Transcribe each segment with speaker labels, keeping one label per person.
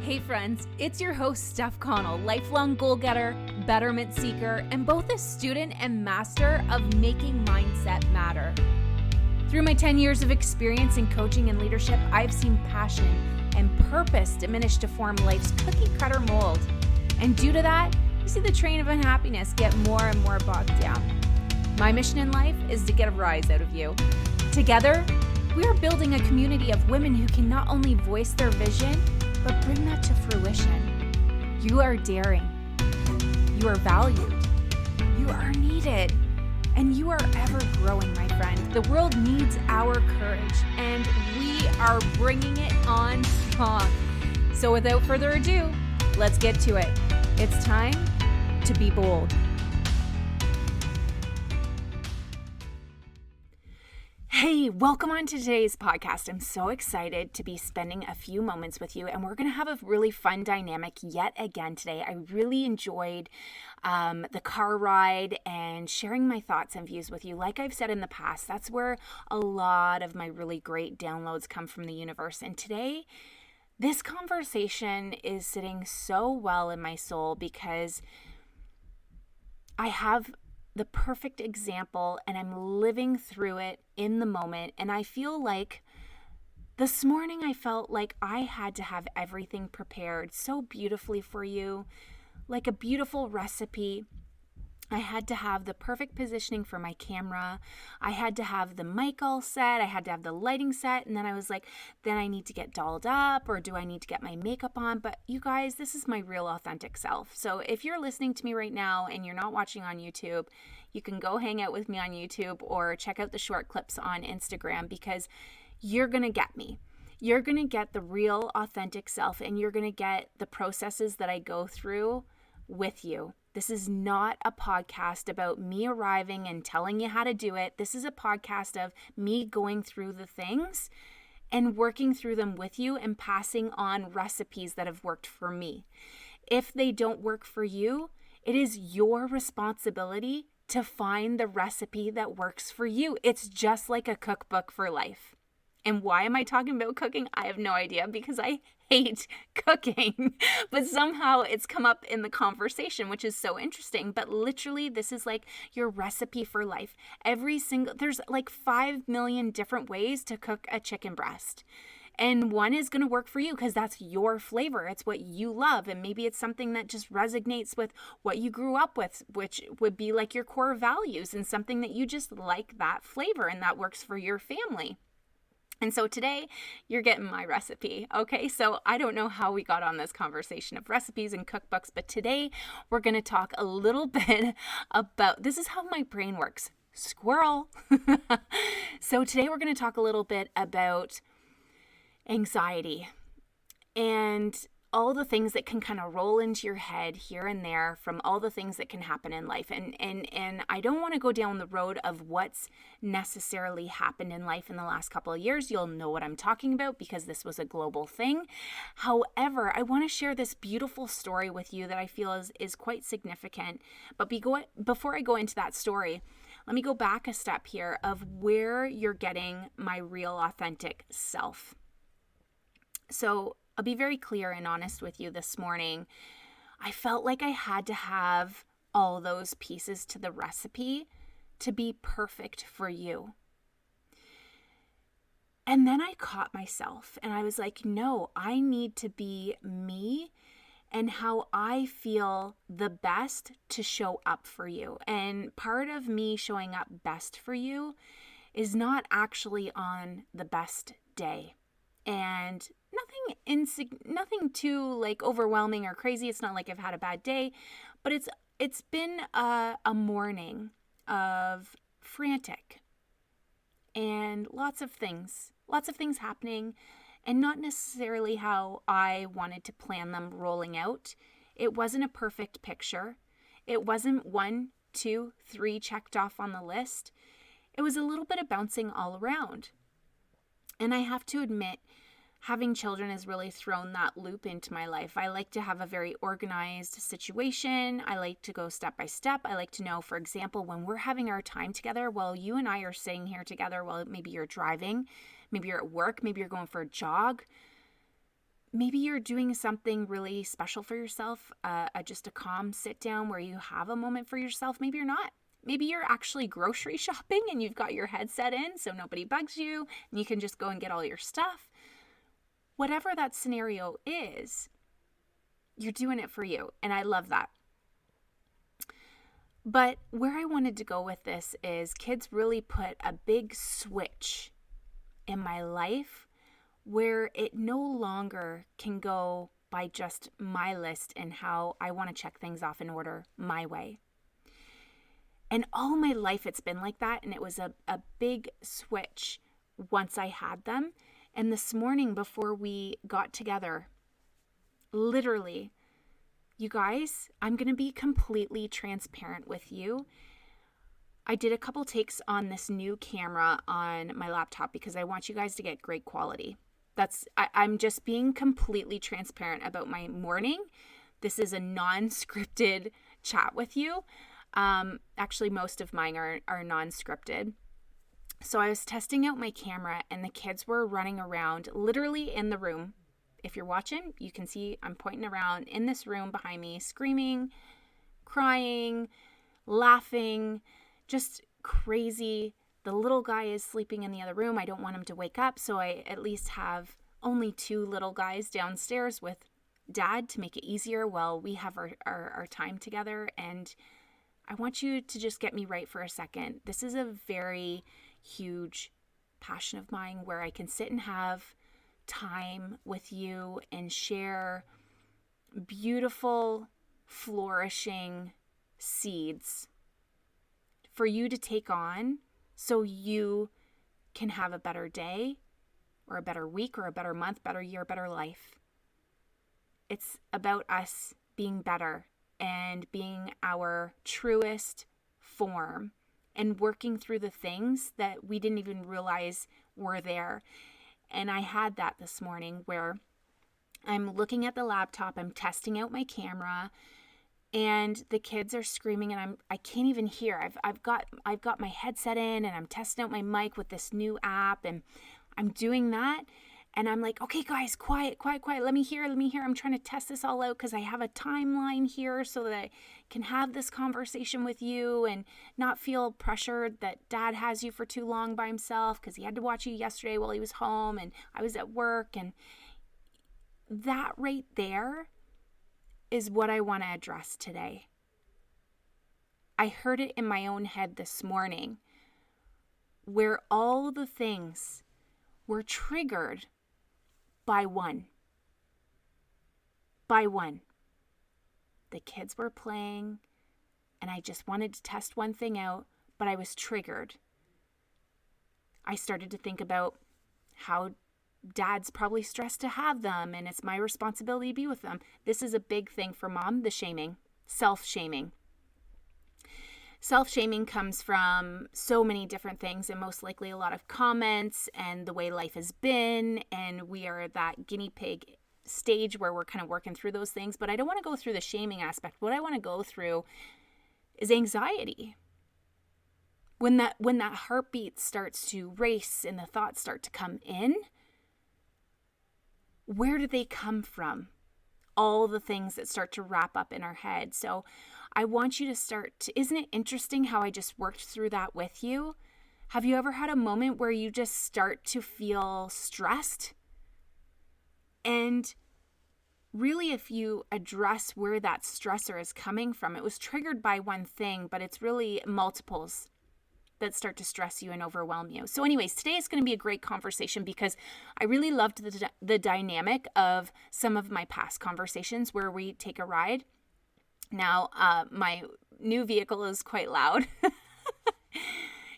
Speaker 1: Hey friends, it's your host Steph Connell, lifelong goal-getter, betterment seeker, and both a student and master of making mindset matter. Through my 10 years of experience in coaching and leadership, I've seen passion and purpose diminish to form life's cookie-cutter mold. And due to that, you see the train of unhappiness get more and more bogged down. My mission in life is to get a rise out of you. Together, we are building a community of women who can not only voice their vision, but bring that to fruition. You are daring. You are valued. You are needed. And you are ever growing, my friend. The world needs our courage, and we are bringing it on strong. So without further ado, let's get to it. It's time to be bold. Hey, welcome on to today's podcast. I'm so excited to be spending a few moments with you, and we're going to have a really fun dynamic yet again today. I really enjoyed the car ride and sharing my thoughts and views with you. Like I've said in the past, that's where a lot of my really great downloads come from the universe. And today, this conversation is sitting so well in my soul because I have the perfect example and I'm living through it in the moment. And I feel like this morning I felt like I had to have everything prepared so beautifully for you, like a beautiful recipe. I had to have the perfect positioning for my camera. I had to have the mic all set. I had to have the lighting set. And then I was like, then I need to get dolled up, or do I need to get my makeup on? But you guys, this is my real authentic self. So if you're listening to me right now and you're not watching on YouTube, you can go hang out with me on YouTube or check out the short clips on Instagram, because you're going to get me. You're going to get the real authentic self, and you're going to get the processes that I go through with you. This is not a podcast about me arriving and telling you how to do it. This is a podcast of me going through the things and working through them with you and passing on recipes that have worked for me. If they don't work for you, it is your responsibility to find the recipe that works for you. It's just like a cookbook for life. And why am I talking about cooking? I have no idea, because I hate cooking, but somehow it's come up in the conversation, which is so interesting. But literally, this is like your recipe for life. There's like 5 million different ways to cook a chicken breast. And one is going to work for you because that's your flavor. It's what you love. And maybe it's something that just resonates with what you grew up with, which would be like your core values, and something that you just like that flavor and that works for your family. And so today you're getting my recipe. Okay, so I don't know how we got on this conversation of recipes and cookbooks, but today we're going to talk a little bit about, this is how my brain works. Squirrel. So today we're going to talk a little bit about anxiety and all the things that can kind of roll into your head here and there from all the things that can happen in life. And I don't want to go down the road of what's necessarily happened in life in the last couple of years. You'll know what I'm talking about because this was a global thing. However, I want to share this beautiful story with you that I feel is quite significant. But before I go into that story, let me go back a step here of where you're getting my real authentic self. So I'll be very clear and honest with you this morning. I felt like I had to have all those pieces to the recipe to be perfect for you. And then I caught myself and I was like, no, I need to be me and how I feel the best to show up for you. And part of me showing up best for you is not actually on the best day. And nothing too like overwhelming or crazy. It's not like I've had a bad day, but it's been a morning of frantic and lots of things happening, and not necessarily how I wanted to plan them rolling out. It wasn't a perfect picture. It wasn't 1, 2, 3 checked off on the list. It was a little bit of bouncing all around. And I have to admit, having children has really thrown that loop into my life. I like to have a very organized situation. I like to go step by step. I like to know, for example, when we're having our time together, while you and I are sitting here together, while maybe you're driving, maybe you're at work, maybe you're going for a jog, maybe you're doing something really special for yourself, just a calm sit down where you have a moment for yourself. Maybe you're not. Maybe you're actually grocery shopping and you've got your headset in so nobody bugs you and you can just go and get all your stuff. Whatever that scenario is, you're doing it for you. And I love that. But where I wanted to go with this is kids really put a big switch in my life where it no longer can go by just my list and how I want to check things off in order my way. And all my life it's been like that, and it was a big switch once I had them. And this morning before we got together, literally, you guys, I'm going to be completely transparent with you. I did a couple takes on this new camera on my laptop because I want you guys to get great quality. I'm just being completely transparent about my morning. This is a non-scripted chat with you. Actually, most of mine are non-scripted. So I was testing out my camera and the kids were running around literally in the room. If you're watching, you can see I'm pointing around in this room behind me, screaming, crying, laughing, just crazy. The little guy is sleeping in the other room. I don't want him to wake up, so I at least have only 2 little guys downstairs with Dad to make it easier while we have our time together. And I want you to just get me right for a second. This is a very huge passion of mine where I can sit and have time with you and share beautiful, flourishing seeds for you to take on so you can have a better day or a better week or a better month, better year, better life. It's about us being better and being our truest form and working through the things that we didn't even realize were there. And I had that this morning where I'm looking at the laptop, I'm testing out my camera, and the kids are screaming and I can't even hear. I've got my headset in and I'm testing out my mic with this new app and I'm doing that. And I'm like, okay, guys, quiet. Let me hear. I'm trying to test this all out because I have a timeline here so that I can have this conversation with you and not feel pressured that Dad has you for too long by himself because he had to watch you yesterday while he was home and I was at work. And that right there is what I want to address today. I heard it in my own head this morning where all the things were triggered by one. The kids were playing and I just wanted to test one thing out, but I was triggered. I started to think about how Dad's probably stressed to have them and it's my responsibility to be with them. This is a big thing for Mom, the shaming, self-shaming. Self-shaming comes from so many different things and most likely a lot of comments and the way life has been. And we are at that guinea pig stage where we're kind of working through those things. But I don't want to go through the shaming aspect. What I want to go through is anxiety. When that heartbeat starts to race and the thoughts start to come in, where do they come from? All the things that start to wrap up in our head. So I want you to isn't it interesting how I just worked through that with you? Have you ever had a moment where you just start to feel stressed? And really, if you address where that stressor is coming from, it was triggered by one thing, but it's really multiples that start to stress you and overwhelm you. So anyways, today is going to be a great conversation because I really loved the dynamic of some of my past conversations where we take a ride. Now, my new vehicle is quite loud.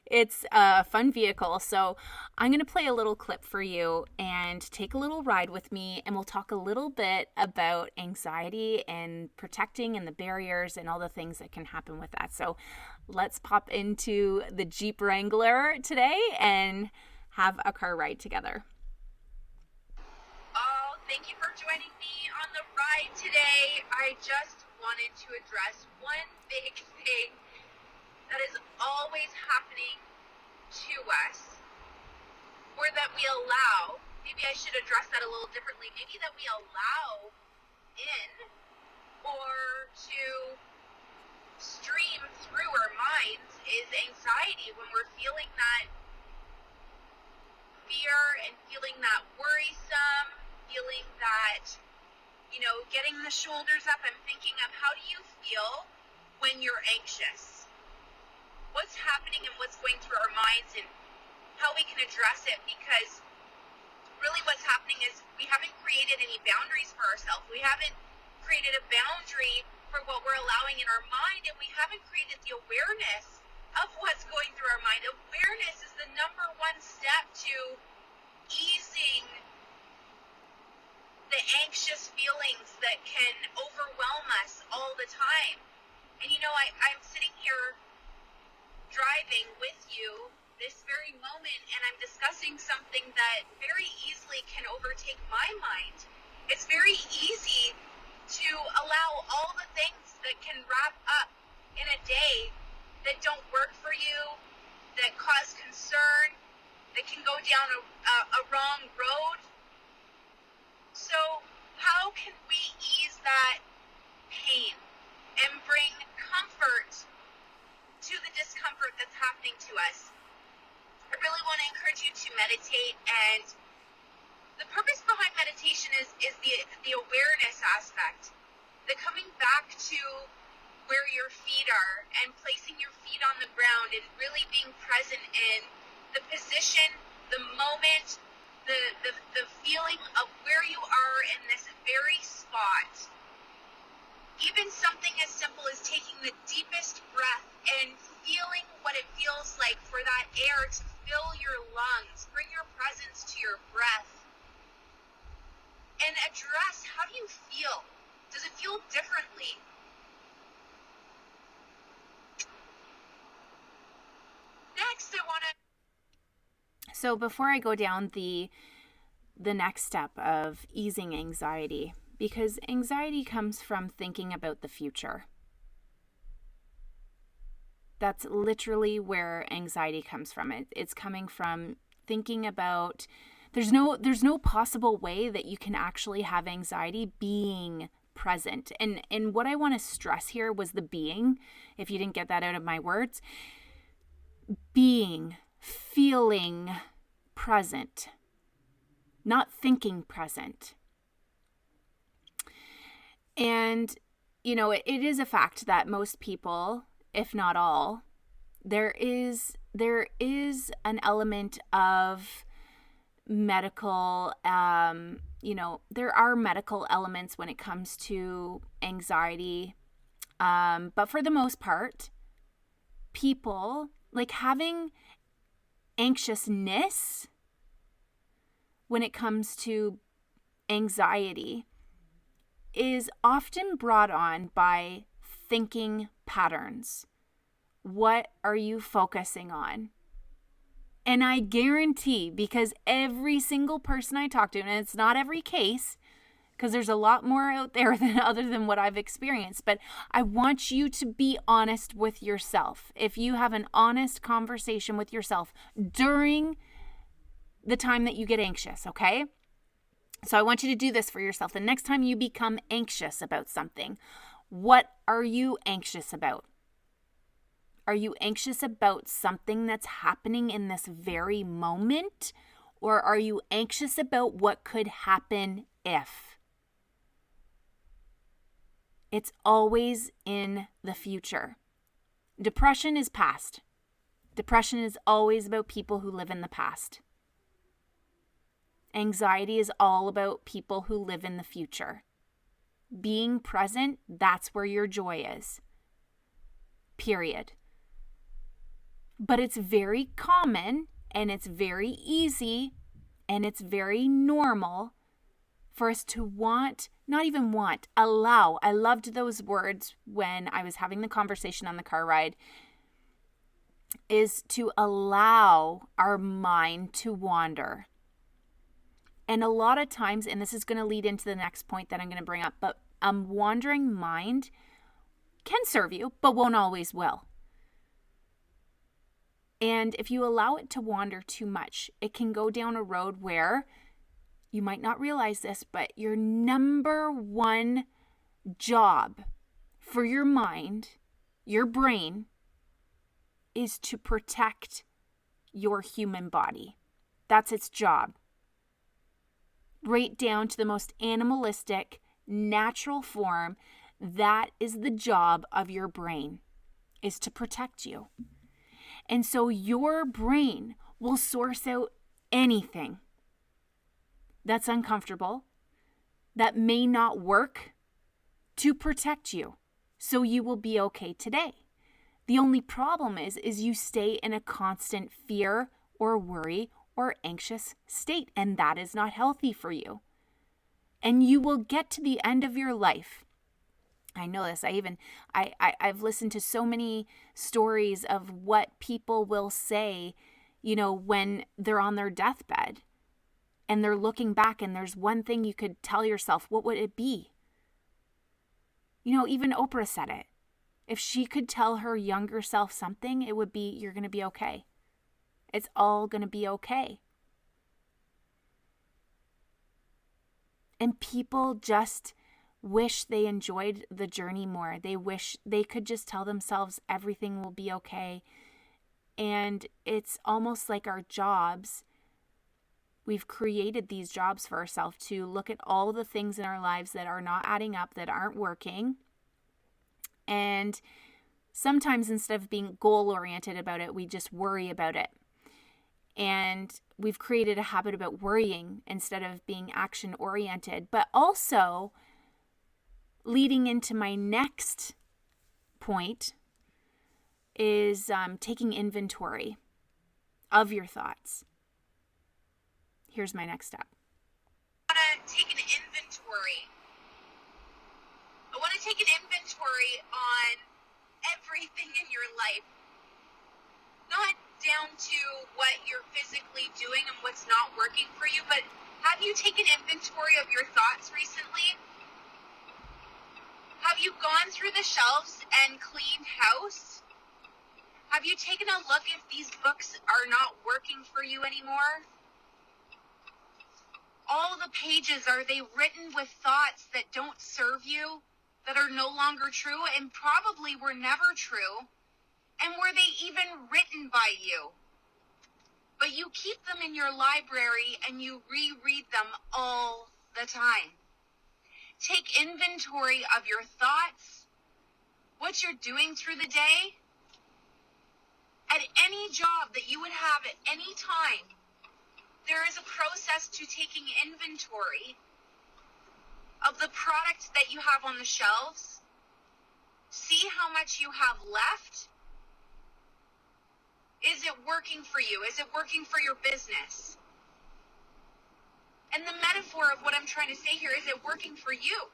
Speaker 1: It's a fun vehicle, so I'm going to play a little clip for you and take a little ride with me, and we'll talk a little bit about anxiety and protecting and the barriers and all the things that can happen with that. So let's pop into the Jeep Wrangler today and have a car ride together.
Speaker 2: Oh, thank you for joining me on the ride today. I just wanted to address one big thing that is always happening to us, or that we allow maybe I should address that a little differently. Maybe that we allow in or to stream through our minds is anxiety when we're feeling that fear and feeling that worrisome, feeling that, getting the shoulders up. I'm thinking of, how do you feel when you're anxious? What's happening and what's going through our minds, and how we can address it, because really what's happening is we haven't created any boundaries for ourselves. We haven't created a boundary for what we're allowing in our mind, and we haven't created the awareness of what's going through our mind. Awareness is the number one step to easing the anxious feelings that can overwhelm us all the time. And I'm sitting here driving with you this very moment, and I'm discussing something that very easily can overtake my mind. It's very easy to allow all the things that can wrap up in a day that don't work for you, that cause concern, that can go down a wrong road. So how can we ease that pain and bring comfort to the discomfort that's happening to us? I really want to encourage you to meditate, and the purpose behind meditation is the awareness aspect, the coming back to where your feet are and placing your feet on the ground and really being present in the position, the moment, the feeling of where you are in this very spot. Even something as simple as taking the deepest breath and feeling what it feels like for that air to fill your lungs. Bring your presence to your breath. And address, how do you feel? Does it feel differently? Next, I want to...
Speaker 1: So before I go down the next step of easing anxiety, because anxiety comes from thinking about the future. That's literally where anxiety comes from. It's coming from thinking about, there's no possible way that you can actually have anxiety being present. And what I want to stress here was the being, if you didn't get that out of my words. Being, feeling present, not thinking present. And, it is a fact that most people, if not all, there is an element of medical, there are medical elements when it comes to anxiety. But for the most part, people, like, having anxiousness when it comes to anxiety is often brought on by thinking patterns. What are you focusing on? And I guarantee, because every single person I talk to, and it's not every case, because there's a lot more out there other than what I've experienced, but I want you to be honest with yourself. If you have an honest conversation with yourself during the time that you get anxious, okay? So I want you to do this for yourself. The next time you become anxious about something, what are you anxious about? Are you anxious about something that's happening in this very moment? Or are you anxious about what could happen if? It's always in the future. Depression is past. Depression is always about people who live in the past. Anxiety is all about people who live in the future. Being present, that's where your joy is. Period. But it's very common, and it's very easy, and it's very normal for us to allow. I loved those words when I was having the conversation on the car ride, is to allow our mind to wander. And a lot of times, and this is going to lead into the next point that I'm going to bring up, but a wandering mind can serve you, but won't always will. And if you allow it to wander too much, it can go down a road where you might not realize this, but your number one job for your mind, your brain, is to protect your human body. That's its job. Right down to the most animalistic, natural form, that is the job of your brain, is to protect you. And so your brain will source out anything that's uncomfortable, that may not work, to protect you, so you will be okay today. The only problem is you stay in a constant fear or worry or anxious state, and that is not healthy for you. And you will get to the end of your life. I know this. I've listened to so many stories of what people will say, when they're on their deathbed and they're looking back, and there's one thing you could tell yourself. What would it be? Even Oprah said it. If she could tell her younger self something, it would be, you're going to be okay. It's all going to be okay. And people just wish they enjoyed the journey more. They wish they could just tell themselves everything will be okay. And it's almost like our jobs. We've created these jobs for ourselves to look at all the things in our lives that are not adding up, that aren't working. And sometimes instead of being goal-oriented about it, we just worry about it. And we've created a habit about worrying instead of being action-oriented. But also, leading into my next point is taking inventory of your thoughts. Here's my next step.
Speaker 2: I want to take an inventory. I want to take an inventory on everything in your life. Not down to what you're physically doing and what's not working for you, but have you taken inventory of your thoughts recently? Have you gone through the shelves and cleaned house? Have you taken a look if these books are not working for you anymore? All the pages, are they written with thoughts that don't serve you, that are no longer true, and probably were never true? And were they even written by you? But you keep them in your library and you reread them all the time. Take inventory of your thoughts, what you're doing through the day. At any job that you would have at any time, there is a process to taking inventory of the product that you have on the shelves. See how much you have left. Is it working for you? Is it working for your business? And the metaphor of what I'm trying to say here, is it working for you?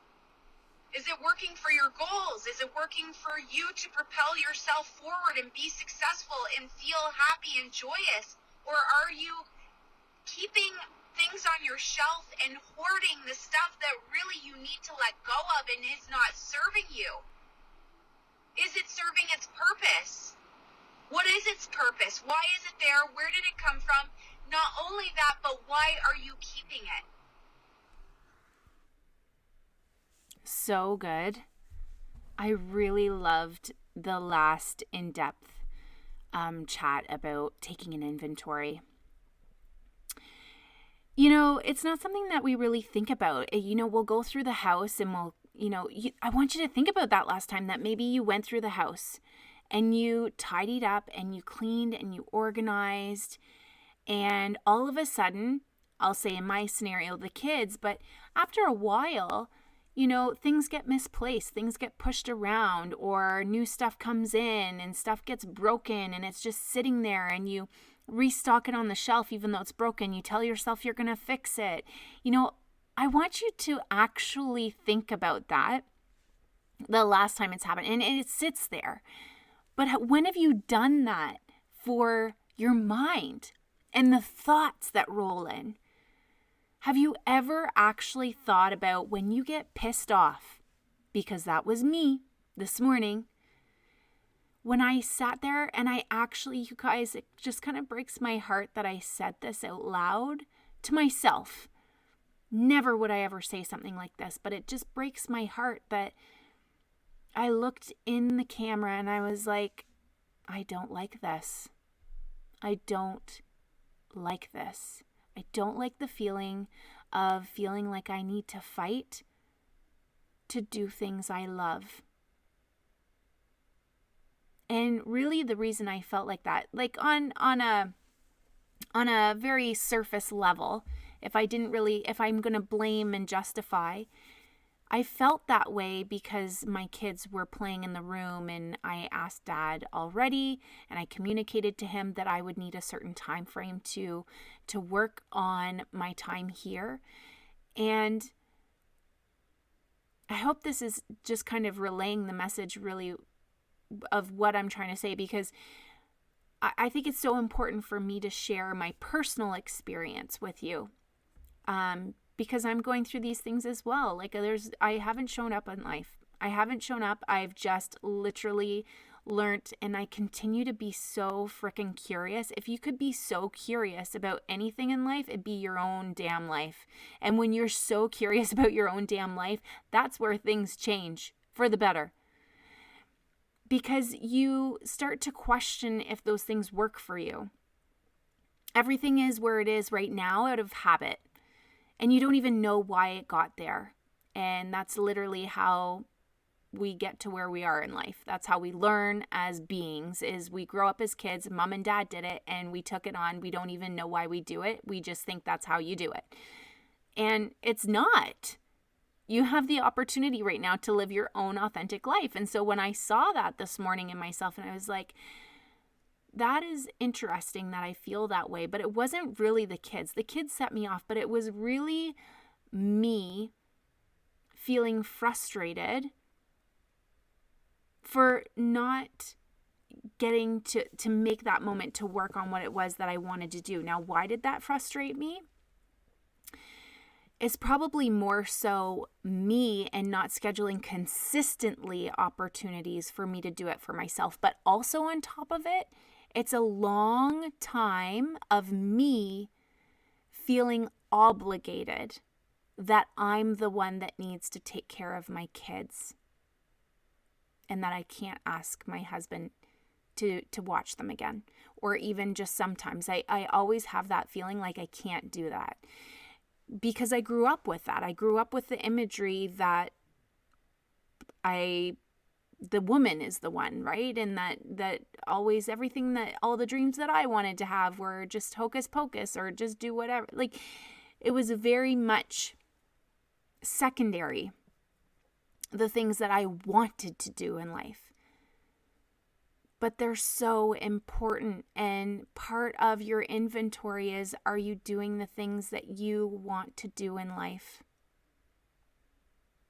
Speaker 2: Is it working for your goals? Is it working for you to propel yourself forward and be successful and feel happy and joyous? Or are you keeping things on your shelf and hoarding the stuff that really you need to let go of and is not serving you? Is it serving its purpose? What is its purpose? Why is it there? Where did it come from? Not only that, but why are you keeping it?
Speaker 1: So good. I really loved the last in-depth chat about taking an inventory. It's not something that we really think about. We'll go through the house and I want you to think about that last time that maybe you went through the house and you tidied up and you cleaned and you organized, and all of a sudden, I'll say in my scenario, the kids, but after a while, things get misplaced, things get pushed around, or new stuff comes in and stuff gets broken and it's just sitting there, and you restock it on the shelf even though it's broken. You tell yourself you're going to fix it. I want you to actually think about that the last time it's happened, and it sits there. But when have you done that for your mind and the thoughts that roll in? Have you ever actually thought about when you get pissed off? Because that was me this morning. When I sat there and you guys, it just kind of breaks my heart that I said this out loud to myself. Never would I ever say something like this, but it just breaks my heart that I looked in the camera and I was like, I don't like this. I don't like this. I don't like the feeling of feeling like I need to fight to do things I love. And really the reason I felt like that, like on a very surface level, if I'm going to blame and justify, I felt that way because my kids were playing in the room and I asked Dad already and I communicated to him that I would need a certain time frame to work on my time here. And I hope this is just kind of relaying the message really of what I'm trying to say, because I think it's so important for me to share my personal experience with you. Because I'm going through these things as well. Like I haven't shown up in life. I haven't shown up. I've just literally learned, and I continue to be so freaking curious. If you could be so curious about anything in life, it'd be your own damn life. And when you're so curious about your own damn life, that's where things change for the better. Because you start to question if those things work for you. Everything is where it is right now out of habit. And you don't even know why it got there. And that's literally how we get to where we are in life. That's how we learn as beings, is we grow up as kids. Mom and dad did it and we took it on. We don't even know why we do it. We just think that's how you do it. And it's not. You have the opportunity right now to live your own authentic life. And so when I saw that this morning in myself, and I was like, that is interesting that I feel that way. But it wasn't really the kids. The kids set me off, but it was really me feeling frustrated for not getting to make that moment to work on what it was that I wanted to do. Now, why did that frustrate me? It's probably more so me and not scheduling consistently opportunities for me to do it for myself. But also on top of it, it's a long time of me feeling obligated that I'm the one that needs to take care of my kids and that I can't ask my husband to watch them again. Or even just sometimes I always have that feeling like I can't do that because I grew up with that. I grew up with the imagery that the woman is the one, right? And that always everything, that all the dreams that I wanted to have were just hocus pocus or just do whatever. Like, it was very much secondary, the things that I wanted to do in life. But they're so important. And part of your inventory is, are you doing the things that you want to do in life?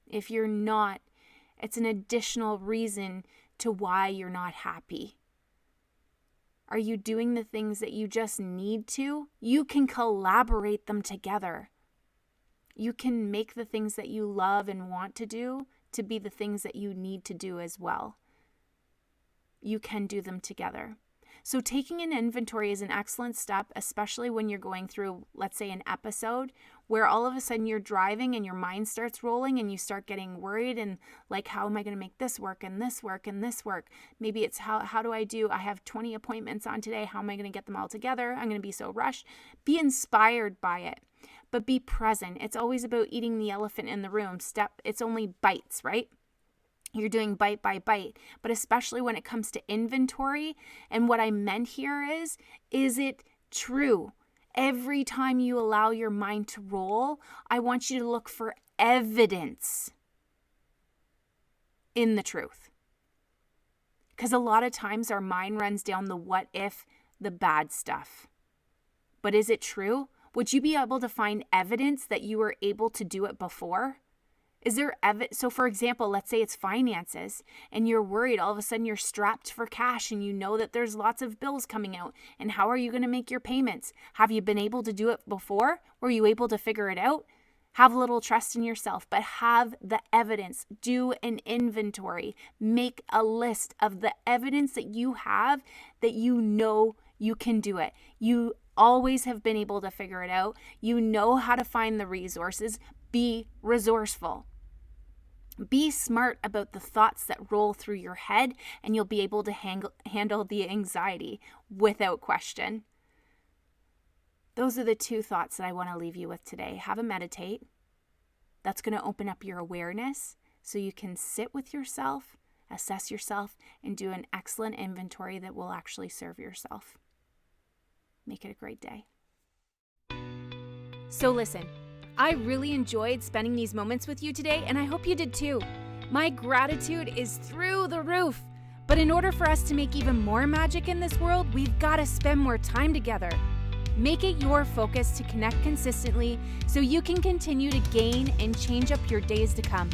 Speaker 1: If you're not, it's an additional reason to why you're not happy. Are you doing the things that you just need to? You can collaborate them together. You can make the things that you love and want to do to be the things that you need to do as well. You can do them together. So taking an inventory is an excellent step, especially when you're going through, let's say, an episode where all of a sudden you're driving and your mind starts rolling and you start getting worried and like, how am I going to make this work and this work and this work? Maybe it's I have 20 appointments on today. How am I going to get them all together? I'm going to be so rushed. Be inspired by it, but be present. It's always about eating the elephant in the room. It's only bites, right? You're doing bite by bite, but especially when it comes to inventory. And what I meant here is it true? Every time you allow your mind to roll, I want you to look for evidence in the truth. Because a lot of times our mind runs down the what if, the bad stuff. But is it true? Would you be able to find evidence that you were able to do it before? Is there evidence? So for example, let's say it's finances and you're worried. All of a sudden you're strapped for cash and you know that there's lots of bills coming out. And how are you going to make your payments? Have you been able to do it before? Were you able to figure it out? Have a little trust in yourself, but have the evidence. Do an inventory. Make a list of the evidence that you have that you know you can do it. You always have been able to figure it out. You know how to find the resources. Be resourceful. Be smart about the thoughts that roll through your head, and you'll be able to handle the anxiety without question. Those are the 2 thoughts that I want to leave you with today. Have a meditate. That's going to open up your awareness so you can sit with yourself, assess yourself, and do an excellent inventory that will actually serve yourself. Make it a great day. So listen, I really enjoyed spending these moments with you today, and I hope you did too. My gratitude is through the roof. But in order for us to make even more magic in this world, we've got to spend more time together. Make it your focus to connect consistently so you can continue to gain and change up your days to come.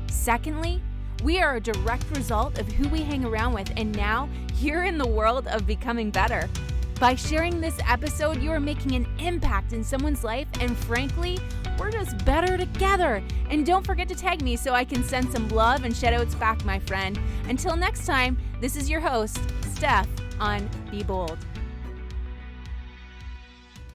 Speaker 1: Secondly, we are a direct result of who we hang around with, and now you're in the world of becoming better. By sharing this episode, you are making an impact in someone's life, and frankly, we're just better together. And don't forget to tag me so I can send some love and shout-outs back, my friend. Until next time, this is your host, Steph, on Be Bold.